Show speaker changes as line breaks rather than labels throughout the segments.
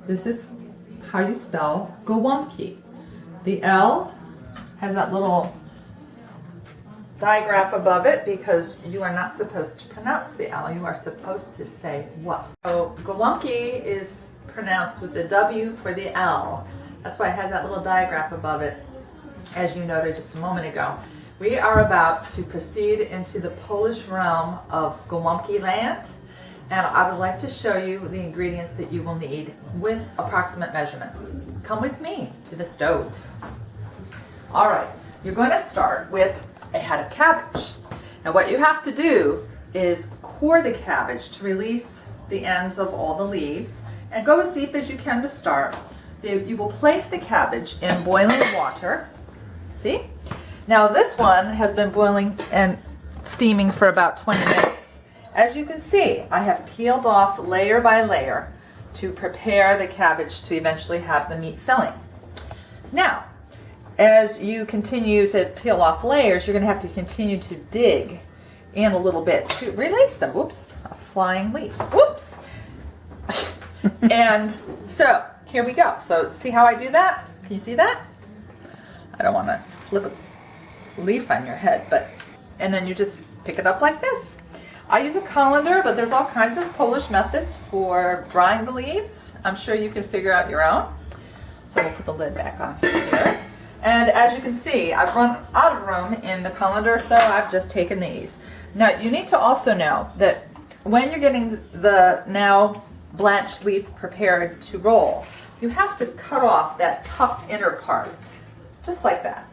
This is how you spell gołąbki. The L has that little digraph above it because you are not supposed to pronounce the L. You are supposed to say what. So gołąbki is pronounced with the W for the L. That's why it has that little digraph above it, as you noted just a moment ago. We are about to proceed into the Polish realm of Golompki land, and I would like to show you the ingredients that you will need with approximate measurements. Come with me to the stove. All right, you're going to start with a head of cabbage. Now what you have to do is core the cabbage to release the ends of all the leaves, and go as deep as you can to start. You will place the cabbage in boiling water. See? Now this one has been boiling and steaming for about 20 minutes. As you can see, I have peeled off layer by layer to prepare the cabbage to eventually have the meat filling. Now, as you continue to peel off layers, you're going to have to continue to dig in a little bit to release them. Whoops, a flying leaf. Whoops. And so, here we go. So, see how I do that? Can you see that? I don't want to flip a leaf on your head, and then you just pick it up like this. I use a colander, but there's all kinds of Polish methods for drying the leaves. I'm sure you can figure out your own. So we'll put the lid back on here. And as you can see, I've run out of room in the colander, so I've just taken these. Now, you need to also know that when you're getting the now blanched leaf prepared to roll, you have to cut off that tough inner part, just like that.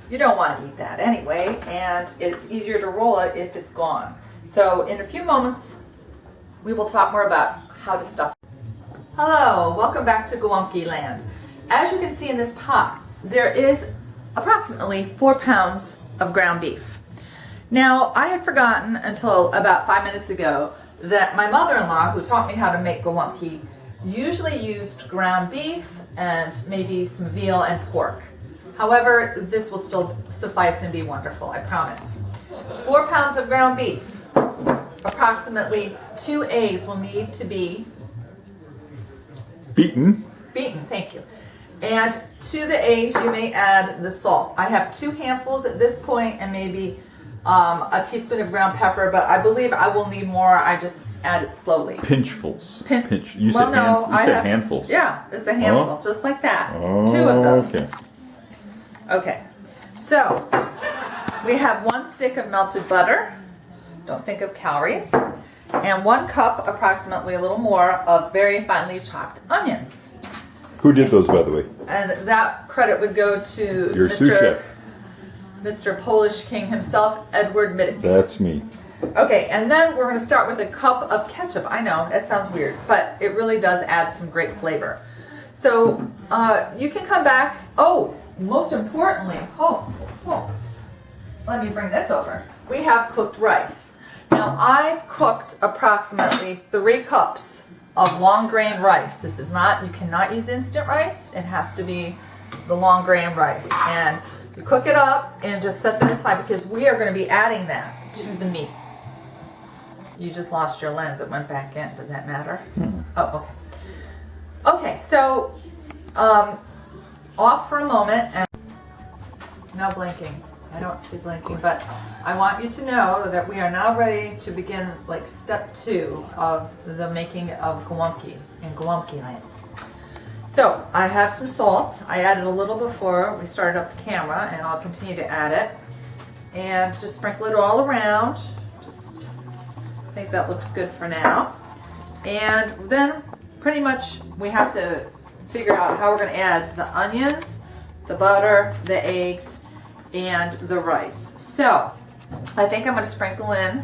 You don't want to eat that anyway, and it's easier to roll it if it's gone. So in a few moments, we will talk more about how to stuff it. Hello, welcome back to Gołąbki land. As you can see in this pot, there is approximately 4 pounds of ground beef. Now, I had forgotten until about 5 minutes ago that my mother-in-law, who taught me how to make gołąbki, usually used ground beef and maybe some veal and pork. However, this will still suffice and be wonderful, I promise. 4 pounds of ground beef. Approximately 2 eggs will need to be
beaten,
thank you. And to the eggs, you may add the salt. I have 2 handfuls at this point and maybe a teaspoon of ground pepper, but I believe I will need more. I just add it slowly.
Pinchfuls.
Pinch.
You said, handfuls.
Yeah, it's a handful, just like that. 2 of those.
Okay.
Okay, so we have 1 stick of melted butter. Don't think of calories. And 1 cup, approximately a little more, of very finely chopped onions.
Who did those, by the way?
And that credit would go to
your sous chef.
Mr. Polish King himself, Edward Middick.
That's me.
Okay, and then we're going to start with a cup of ketchup. I know, that sounds weird, but it really does add some great flavor. So you can come back. Oh, most importantly, let me bring this over. We have cooked rice. Now, I've cooked approximately 3 cups of long grain rice. This is not, you cannot use instant rice. It has to be the long grain rice. And you cook it up and just set that aside because we are going to be adding that to the meat. You just lost your lens. It went back in. Does that matter? Oh, okay. Okay, so off for a moment and now blinking. I don't see blinking, but I want you to know that we are now ready to begin like step 2 of the making of gołąbki in Gołąbki land. So I have some salt. I added a little before we started up the camera, and I'll continue to add it. And just sprinkle it all around. Just I think that looks good for now. And then pretty much we have to figure out how we're going to add the onions, the butter, the eggs, and the rice. So I think I'm going to sprinkle in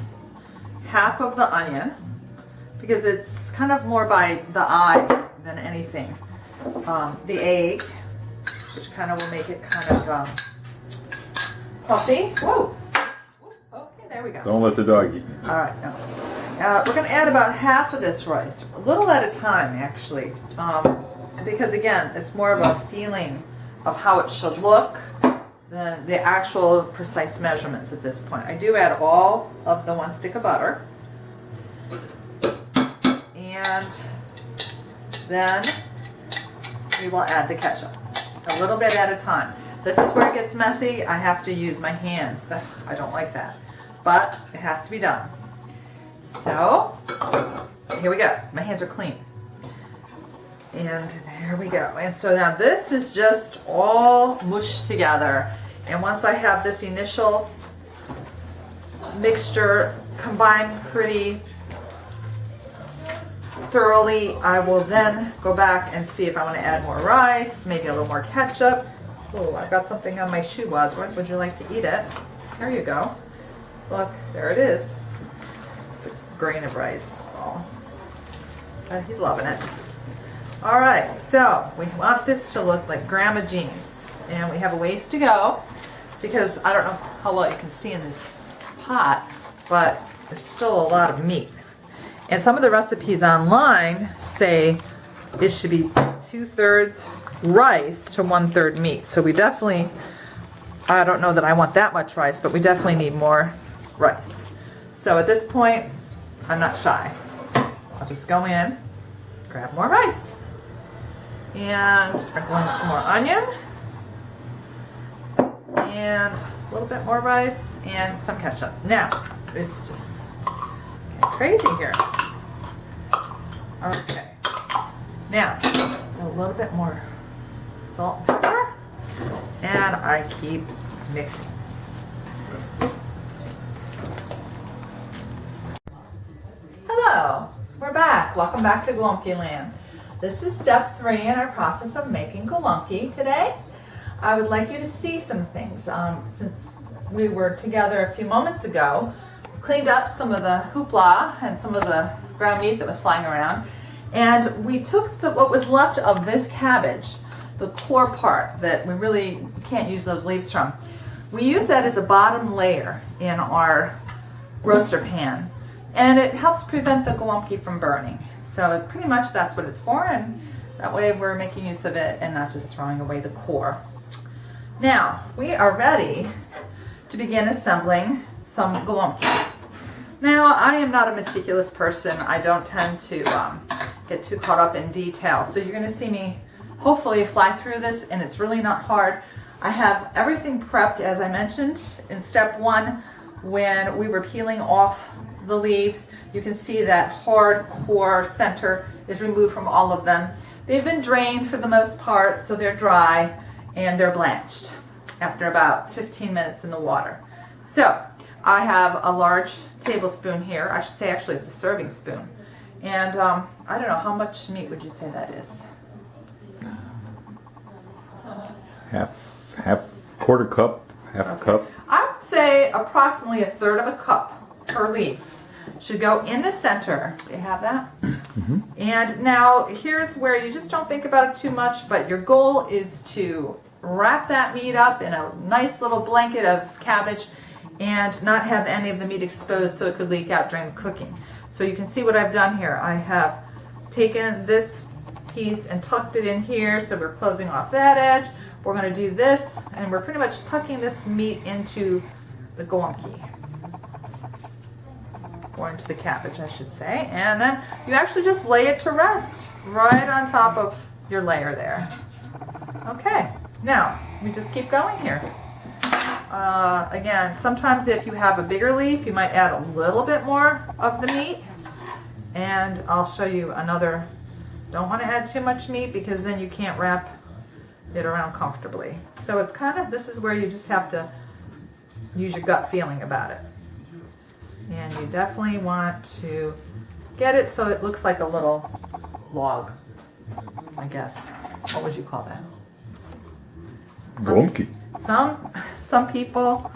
half of the onion because it's kind of more by the eye than anything. The egg, which kind of will make it kind of puffy. Whoa! Okay, there we go.
Don't let the dog eat.
All right, no. We're going to add about half of this rice, a little at a time actually, because again, it's more of a feeling of how it should look than the actual precise measurements at this point. I do add all of the 1 stick of butter and then we will add the ketchup. A little bit at a time. This is where it gets messy. I have to use my hands. Ugh, I don't like that. But it has to be done. So, here we go. My hands are clean. And there we go. And so now this is just all mushed together. And once I have this initial mixture combined pretty thoroughly, I will then go back and see if I want to add more rice, maybe a little more ketchup. Oh, I've got something on my shoe, Wadsworth. Would you like to eat it? There you go. Look, there it is. It's a grain of rice, that's all. But he's loving it. All right, so we want this to look like Grandma Jean's. And we have a ways to go because I don't know how well you can see in this pot, but there's still a lot of meat. And some of the recipes online say it should be 2/3 rice to 1/3 meat. So we definitely, I don't know that I want that much rice, but we definitely need more rice. So at this point, I'm not shy. I'll just go in, grab more rice, and sprinkle in some more onion, and a little bit more rice, and some ketchup. Now, it's just crazy here. Okay. Now, a little bit more salt and pepper, and I keep mixing. Hello, we're back. Welcome back to Golompki Land. This is step 3 in our process of making gołąbki today. I would like you to see some things. Since we were together a few moments ago, cleaned up some of the hoopla and some of the ground meat that was flying around, and we took what was left of this cabbage, the core part that we really can't use those leaves from. We use that as a bottom layer in our roaster pan, and it helps prevent the gołąbki from burning. So pretty much that's what it's for, and that way we're making use of it and not just throwing away the core. Now, we are ready to begin assembling some gołąbki. Now, I am not a meticulous person. I don't tend to get too caught up in detail. So you're going to see me hopefully fly through this, and it's really not hard. I have everything prepped, as I mentioned, in step 1 when we were peeling off the leaves. You can see that hard core center is removed from all of them. They've been drained for the most part, so they're dry and they're blanched after about 15 minutes in the water. So I have a large tablespoon here. I should say actually it's a serving spoon. And I don't know, how much meat would you say that is?
Half quarter cup, half a cup.
I would say approximately 1/3 of a cup per leaf should go in the center. Do you have that? Mm-hmm. And now here's where you just don't think about it too much, but your goal is to wrap that meat up in a nice little blanket of cabbage and not have any of the meat exposed so it could leak out during the cooking. So you can see what I've done here. I have taken this piece and tucked it in here, so we're closing off that edge. We're going to do this, and we're pretty much tucking this meat into the gołąbki, or into the cabbage, I should say. And then you actually just lay it to rest right on top of your layer there. Okay, now we just keep going here. Again, sometimes if you have a bigger leaf, you might add a little bit more of the meat. And I'll show you another. Don't want to add too much meat because then you can't wrap it around comfortably. So it's kind of, this is where you just have to use your gut feeling about it. And you definitely want to get it so it looks like a little log, I guess. What would you call that?
Golompki.
Some people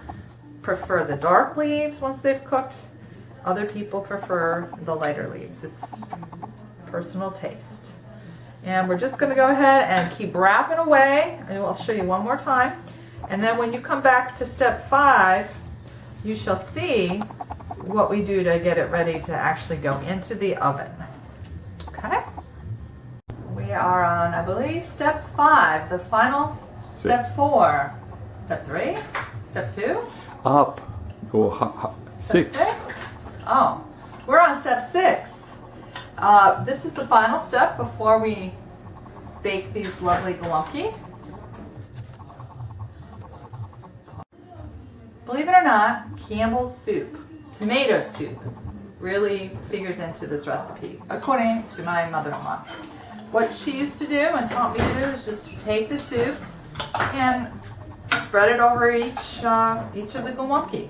prefer the dark leaves once they've cooked. Other people prefer the lighter leaves. It's personal taste. And we're just going to go ahead and keep wrapping away. And I'll show you one more time. And then when you come back to step 5, you shall see what we do to get it ready to actually go into the oven. Okay? We are on, I believe, step 5, the final step 4. Step 3? Step 2?
Up. Go 6.
Oh, we're on step 6. this is the final step before we bake these lovely gołąbki. Believe it or not, Campbell's soup, tomato soup, really figures into this recipe, according to my mother-in-law. What she used to do and taught me to do is just to take the soup and spread it over each of the gołąbki.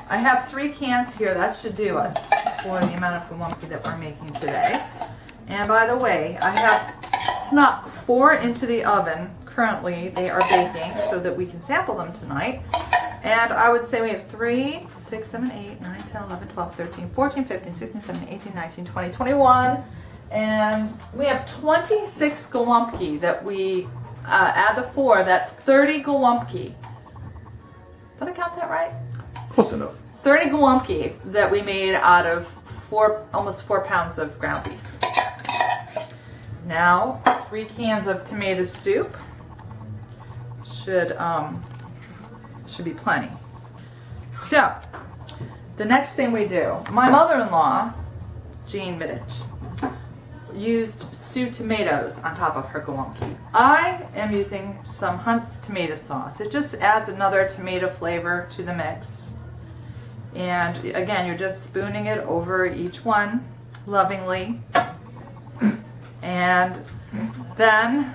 I have 3 cans here. That should do us for the amount of gołąbki that we're making today. And by the way, I have snuck 4 into the oven. Currently, they are baking so that we can sample them tonight. And I would say we have 3, 6, 7, 8, 9, 10, 11, 12, 13, 14, 15, 16, 17, 18, 19, 20, 21. And we have 26 gołąbki that we add the 4. That's 30 gołąbki. Did I count that right?
Close enough.
30 gołąbki that we made out of almost 4 pounds of ground beef. Now, 3 cans of tomato soup should be plenty. So, the next thing we do, my mother-in-law, Jean Midich, used stewed tomatoes on top of her gołąbki. I am using some Hunt's tomato sauce. It just adds another tomato flavor to the mix. And again, you're just spooning it over each one lovingly. And then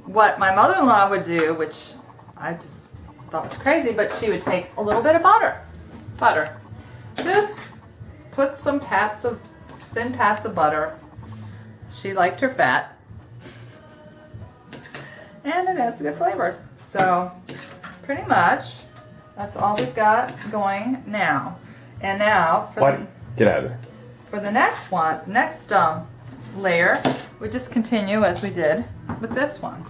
what my mother-in-law would do, which I just thought was crazy, but she would take a little bit of butter. Just put some thin pats of butter. She liked her fat. And it has a good flavor. So pretty much that's all we've got going now. And now
Get out of there.
for the next one, layer, we just continue as we did with this one.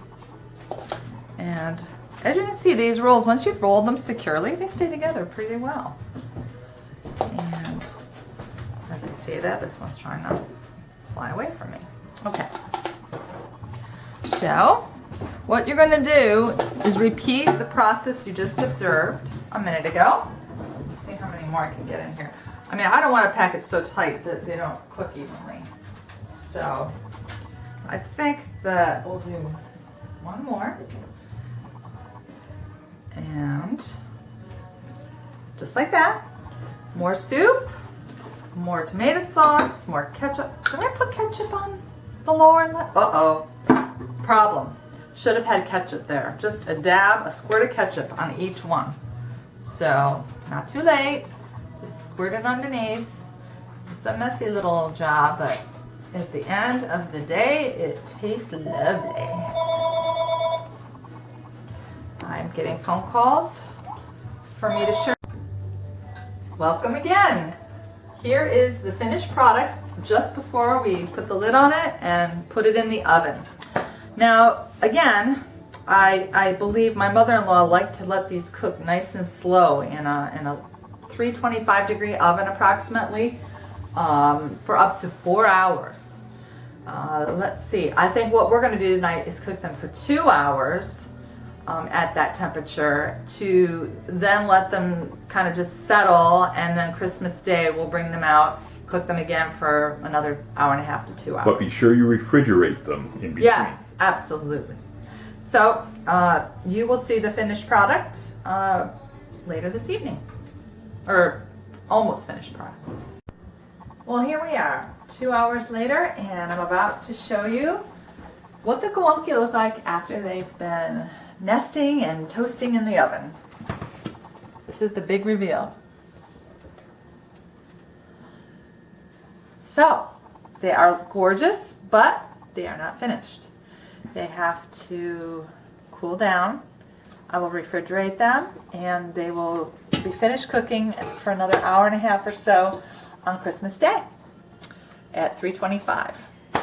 And as you can see, these rolls, once you've rolled them securely, they stay together pretty well. And as I say that, this one's trying to fly away from me. Okay. So, what you're going to do is repeat the process you just observed a minute ago. Let's see how many more I can get in here. I mean, I don't want to pack it so tight that they don't cook evenly. So, I think that we'll do one more. And just like that. More soup, more tomato sauce, more ketchup. Did I put ketchup on the lower left? Uh-oh. Problem. Should have had ketchup there. Just a dab, a squirt of ketchup on each one. So, not too late. Just squirt it underneath. It's a messy little job, but at the end of the day, it tastes lovely. I'm getting phone calls for me to share. Welcome again. Here is the finished product just before we put the lid on it and put it in the oven. Now, again, I believe my mother-in-law liked to let these cook nice and slow in a 325 degree oven approximately for up to 4 hours. Let's see, I think what we're going to do tonight is cook them for 2 hours at that temperature to then let them kind of just settle, and then Christmas Day we'll bring them out, cook them again for another hour and a half to 2 hours.
But be sure you refrigerate them in between.
Yes, absolutely. So you will see the finished product later this evening, or almost finished product. Well, here we are, 2 hours later, and I'm about to show you what the gołąbki look like after they've been nesting and toasting in the oven. This is the big reveal. So, they are gorgeous, but they are not finished. They have to cool down. I will refrigerate them, and they will be finished cooking for another hour and a half or so on Christmas Day at 325.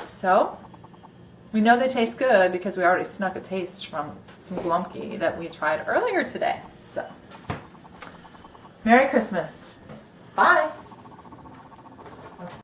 So, we know they taste good because we already snuck a taste from some gołąbki that we tried earlier today. So, Merry Christmas. Bye.